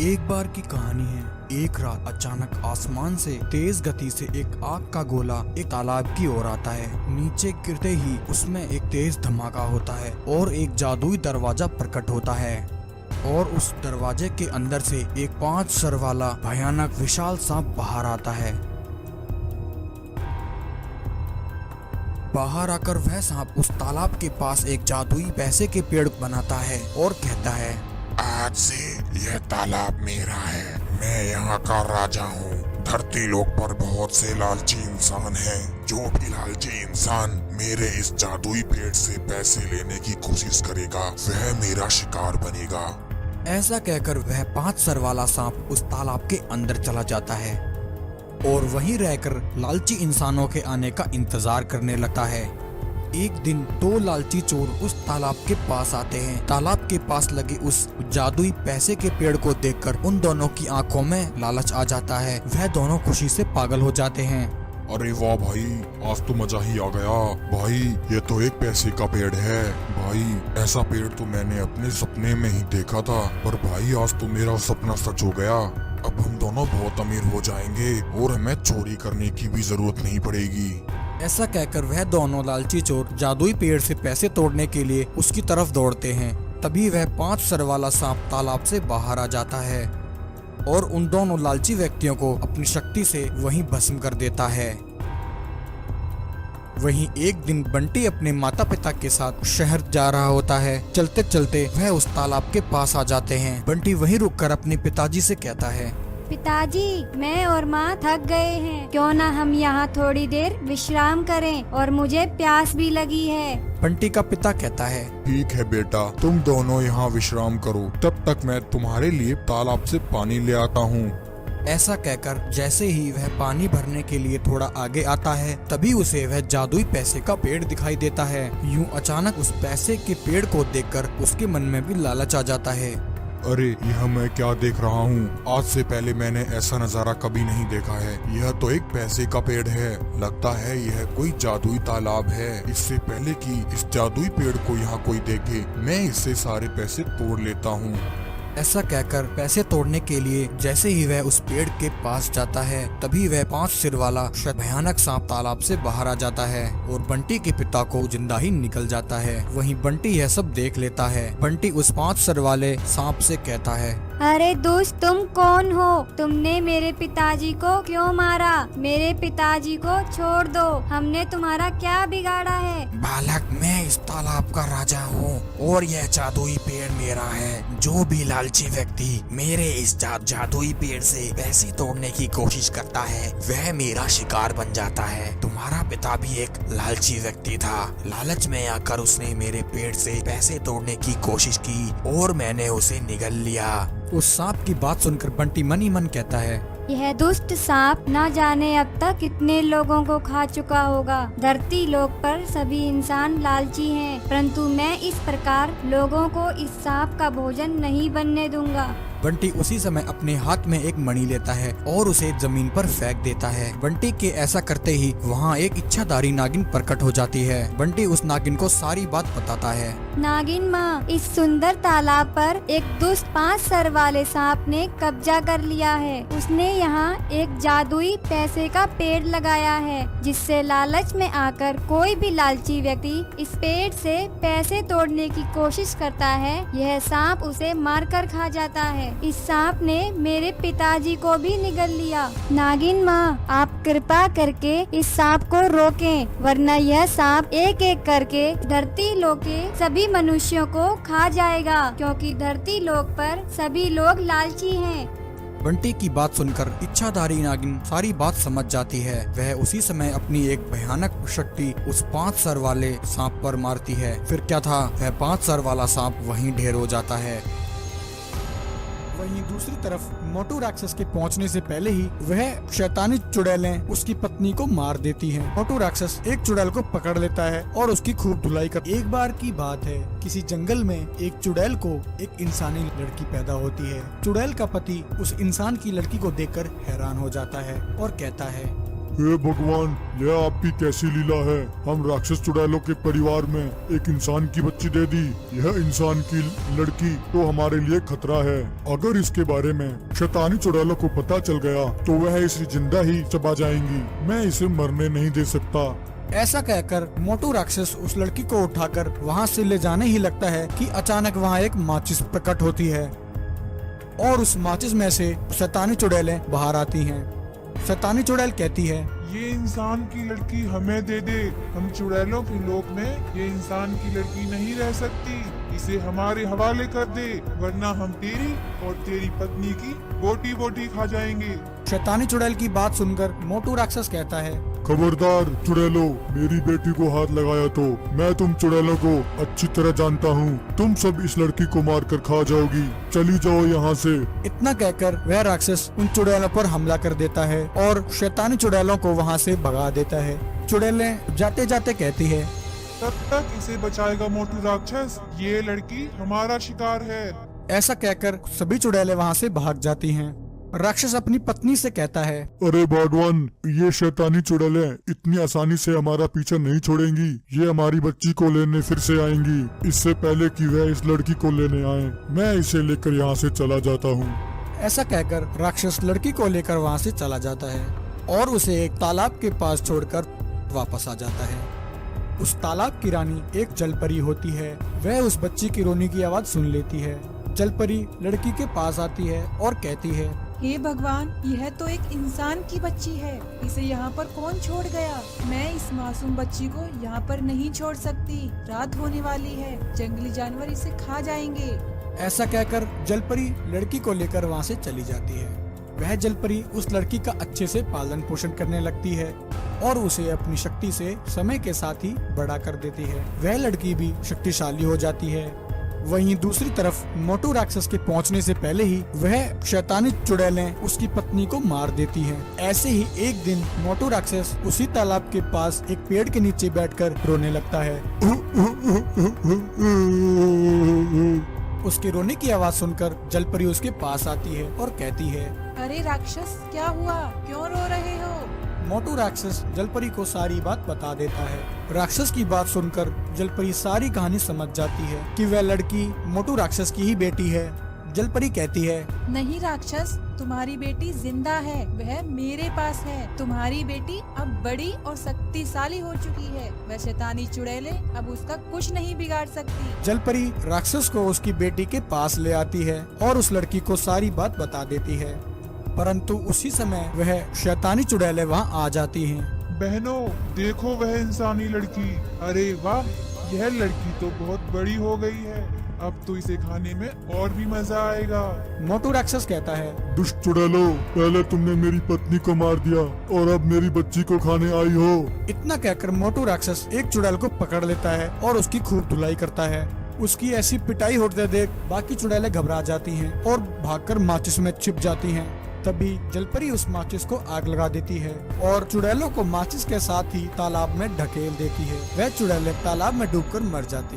एक बार की कहानी है। एक रात अचानक आसमान से तेज गति से एक आग का गोला एक तालाब की ओर आता है। नीचे गिरते ही उसमें एक तेज धमाका होता है और एक जादुई दरवाजा प्रकट होता है और उस दरवाजे के अंदर से एक 5 सर वाला भयानक विशाल सांप बाहर आता है। बाहर आकर वह सांप उस तालाब के पास एक जादुई पैसे के पेड़ बनाता है और कहता है, आज से यह तालाब मेरा है। मैं यहाँ का राजा हूँ। धरती लोक पर बहुत से लालची इंसान हैं। जो भी लालची इंसान मेरे इस जादुई पेड़ से पैसे लेने की कोशिश करेगा वह मेरा शिकार बनेगा। ऐसा कहकर वह 5 सर वाला सांप उस तालाब के अंदर चला जाता है और वहीं रहकर लालची इंसानों के आने का इंतजार करने लगता है। एक दिन 2 लालची चोर उस तालाब के पास आते हैं। तालाब के पास लगे उस जादुई पैसे के पेड़ को देखकर उन दोनों की आंखों में लालच आ जाता है। वह दोनों खुशी से पागल हो जाते हैं। अरे वाह भाई, आज तो मजा ही आ गया। भाई ये तो एक पैसे का पेड़ है। भाई ऐसा पेड़ तो मैंने अपने सपने में ही देखा था, पर भाई आज तो मेरा सपना सच हो गया। अब हम दोनों बहुत अमीर हो जाएंगे और हमें चोरी करने की भी जरूरत नहीं पड़ेगी। ऐसा कहकर वह दोनों लालची चोर जादुई पेड़ से पैसे तोड़ने के लिए उसकी तरफ दौड़ते हैं। तभी वह 5 सर वाला सांप तालाब से बाहर आ जाता है और उन दोनों लालची व्यक्तियों को अपनी शक्ति से वहीं भस्म कर देता है। वहीं एक दिन बंटी अपने माता पिता के साथ शहर जा रहा होता है। चलते चलते वह उस तालाब के पास आ जाते हैं। बंटी वहीं रुककर अपने पिताजी से कहता है, पिताजी, मैं और माँ थक गए हैं। क्यों ना हम यहाँ थोड़ी देर विश्राम करें और मुझे प्यास भी लगी है। बंटी का पिता कहता है, ठीक है बेटा, तुम दोनों यहाँ विश्राम करो, तब तक मैं तुम्हारे लिए तालाब से पानी ले आता हूँ। ऐसा कहकर जैसे ही वह पानी भरने के लिए थोड़ा आगे आता है, तभी उसे वह जादुई पैसे का पेड़ दिखाई देता है। यूं अचानक उस पैसे के पेड़ को देखकर उसके मन में भी लालच आ जाता है। अरे यह मैं क्या देख रहा हूँ? आज से पहले मैंने ऐसा नजारा कभी नहीं देखा है। यह तो एक पैसे का पेड़ है। लगता है यह कोई जादुई तालाब है। इससे पहले कि इस जादुई पेड़ को यहाँ कोई देखे, मैं इससे सारे पैसे तोड़ लेता हूँ। ऐसा कहकर पैसे तोड़ने के लिए जैसे ही वह उस पेड़ के पास जाता है, तभी वह 5 सिर वाला भयानक सांप तालाब से बाहर आ जाता है और बंटी के पिता को जिंदा ही निकल जाता है। वहीं बंटी यह सब देख लेता है। बंटी उस 5 सर वाले सांप से कहता है, अरे दोस्त, तुम कौन हो? तुमने मेरे पिताजी को क्यों मारा? मेरे पिताजी को छोड़ दो। हमने तुम्हारा क्या बिगाड़ा है? बालक, मैं इस तालाब का राजा हूँ और यह जादुई पेड़ मेरा है। जो भी लालची व्यक्ति मेरे इस जादुई पेड़ से पैसे तोड़ने की कोशिश करता है वह मेरा शिकार बन जाता है। तुम्हारा पिता भी एक लालची व्यक्ति था। लालच में आकर उसने मेरे पेड़ से पैसे तोड़ने की कोशिश की और मैंने उसे निगल लिया। उस सांप की बात सुनकर बंटी मन ही मन कहता है, यह दुष्ट सांप ना जाने अब तक कितने लोगों को खा चुका होगा। धरती लोक पर सभी इंसान लालची हैं, परंतु मैं इस प्रकार लोगों को इस सांप का भोजन नहीं बनने दूंगा। बंटी उसी समय अपने हाथ में एक मणि लेता है और उसे जमीन पर फेंक देता है। बंटी के ऐसा करते ही वहाँ एक इच्छाधारी नागिन प्रकट हो जाती है। बंटी उस नागिन को सारी बात बताता है। नागिन माँ, इस सुंदर तालाब पर एक दुष्ट 5 सर वाले सांप ने कब्जा कर लिया है। उसने यहाँ एक जादुई पैसे का पेड़ लगाया है, जिससे लालच में आकर कोई भी लालची व्यक्ति इस पेड़ से पैसे तोड़ने की कोशिश करता है, यह सांप उसे मारकर खा जाता है। इस सांप ने मेरे पिताजी को भी निगल लिया। नागिन माँ, आप कृपा करके इस सांप को रोकें, वरना यह सांप एक एक करके धरती लोक के सभी मनुष्यों को खा जाएगा, क्योंकि धरती लोक पर सभी लोग लालची हैं। बंटी की बात सुनकर इच्छाधारी नागिन सारी बात समझ जाती है। वह उसी समय अपनी एक भयानक शक्ति उस 5 सर वाले सांप पर मारती है। फिर क्या था, वह 5 सर वाला सांप वहीं ढेर हो जाता है। वहीं दूसरी तरफ मोटू राक्षस के पहुंचने से पहले ही वह शैतानी चुड़ैलें उसकी पत्नी को मार देती हैं। मोटू राक्षस एक चुड़ैल को पकड़ लेता है और उसकी खूब धुलाई कर। एक बार की बात है, किसी जंगल में एक चुड़ैल को एक इंसानी लड़की पैदा होती है। चुड़ैल का पति उस इंसान की लड़की को देखकर हैरान हो जाता है और कहता है, हे भगवान, यह आपकी कैसी लीला है। हम राक्षस चुड़ैलों के परिवार में एक इंसान की बच्ची दे दी। यह इंसान की लड़की तो हमारे लिए खतरा है। अगर इसके बारे में शैतानी चुड़ैलों को पता चल गया तो वह इसे जिंदा ही चबा जाएंगी। मैं इसे मरने नहीं दे सकता। ऐसा कहकर मोटू राक्षस उस लड़की को उठाकर वहाँ से ले जाने ही लगता है कि अचानक वहाँ एक माचिस प्रकट होती है और उस माचिस में से शैतानी चुड़ैलें बाहर आती हैं। शैतानी चुड़ैल कहती है, ये इंसान की लड़की हमें दे दे। हम चुड़ैलों के लोक में ये इंसान की लड़की नहीं रह सकती। इसे हमारे हवाले कर दे, वरना हम तेरी और तेरी पत्नी की बोटी बोटी खा जाएंगे। शैतानी चुड़ैल की बात सुनकर मोटू राक्षस कहता है, खबरदार चुड़ैलो, मेरी बेटी को हाथ लगाया तो मैं तुम चुड़ैलों को अच्छी तरह जानता हूँ। तुम सब इस लड़की को मार कर खा जाओगी। चली जाओ यहाँ से। इतना कहकर वह राक्षस उन चुड़ैलों पर हमला कर देता है और शैतानी चुड़ैलों को वहाँ से भगा देता है। चुड़ैलें जाते जाते कहती है, तब तक इसे बचाएगा मोटू राक्षस। ये लड़की हमारा शिकार है। ऐसा कहकर सभी चुड़ैलें वहाँ से भाग जाती हैं। राक्षस अपनी पत्नी से कहता है, अरे भगवान, ये शैतानी चुड़ैलें इतनी आसानी से हमारा पीछा नहीं छोड़ेंगी। ये हमारी बच्ची को लेने फिर से आएंगी। इससे पहले कि वह इस लड़की को लेने आए, मैं इसे लेकर यहाँ से चला जाता हूँ। ऐसा कहकर राक्षस लड़की को लेकर वहाँ से चला जाता है और उसे एक तालाब के पास छोड़कर वापस आ जाता है। उस तालाब की रानी एक जलपरी होती है। वह उस बच्ची की रोने की आवाज सुन लेती है। जलपरी लड़की के पास आती है और कहती है, हे भगवान, यह तो एक इंसान की बच्ची है। इसे यहाँ पर कौन छोड़ गया? मैं इस मासूम बच्ची को यहाँ पर नहीं छोड़ सकती। रात होने वाली है, जंगली जानवर इसे खा जाएंगे। ऐसा कहकर जलपरी लड़की को लेकर वहाँ से चली जाती है। वह जलपरी उस लड़की का अच्छे से पालन पोषण करने लगती है और उसे अपनी शक्ति से समय के साथ ही बड़ा कर देती है। वह लड़की भी शक्तिशाली हो जाती है। वहीं दूसरी तरफ मोटू राक्षस के पहुंचने से पहले ही वह शैतानी चुड़ैलें उसकी पत्नी को मार देती हैं। ऐसे ही एक दिन मोटू राक्षस उसी तालाब के पास एक पेड़ के नीचे बैठकर रोने लगता है। उसके रोने की आवाज सुनकर जलपरी उसके पास आती है और कहती है, अरे राक्षस, क्या हुआ? क्यों रो रहे हो? मोटू राक्षस जलपरी को सारी बात बता देता है। राक्षस की बात सुनकर जलपरी सारी कहानी समझ जाती है कि वह लड़की मोटू राक्षस की ही बेटी है। जलपरी कहती है, नहीं राक्षस, तुम्हारी बेटी जिंदा है। वह मेरे पास है। तुम्हारी बेटी अब बड़ी और शक्तिशाली हो चुकी है। वह शैतानी चुड़ैलें अब उसका कुछ नहीं बिगाड़ सकती। जलपरी राक्षस को उसकी बेटी के पास ले आती है और उस लड़की को सारी बात बता देती है। परंतु उसी समय वह शैतानी चुड़ैलें वहाँ आ जाती हैं। बहनों, देखो वह इंसानी लड़की। अरे वाह, यह लड़की तो बहुत बड़ी हो गई है। अब तो इसे खाने में और भी मजा आएगा। मोटू राक्षस कहता है, दुष्ट चुड़ैलो, पहले तुमने मेरी पत्नी को मार दिया और अब मेरी बच्ची को खाने आई हो। इतना कहकर मोटू राक्षस एक चुड़ैल को पकड़ लेता है और उसकी खूब धुलाई करता है। उसकी ऐसी पिटाई होते देख बाकी चुड़ैलें घबरा जाती हैं और भागकर माचिस में छिप जाती हैं। तभी जलपरी उस माचिस को आग लगा देती है और चुड़ैलों को माचिस के साथ ही तालाब में ढकेल देती है। वह चुड़ैलें तालाब में डूबकर मर जाती है।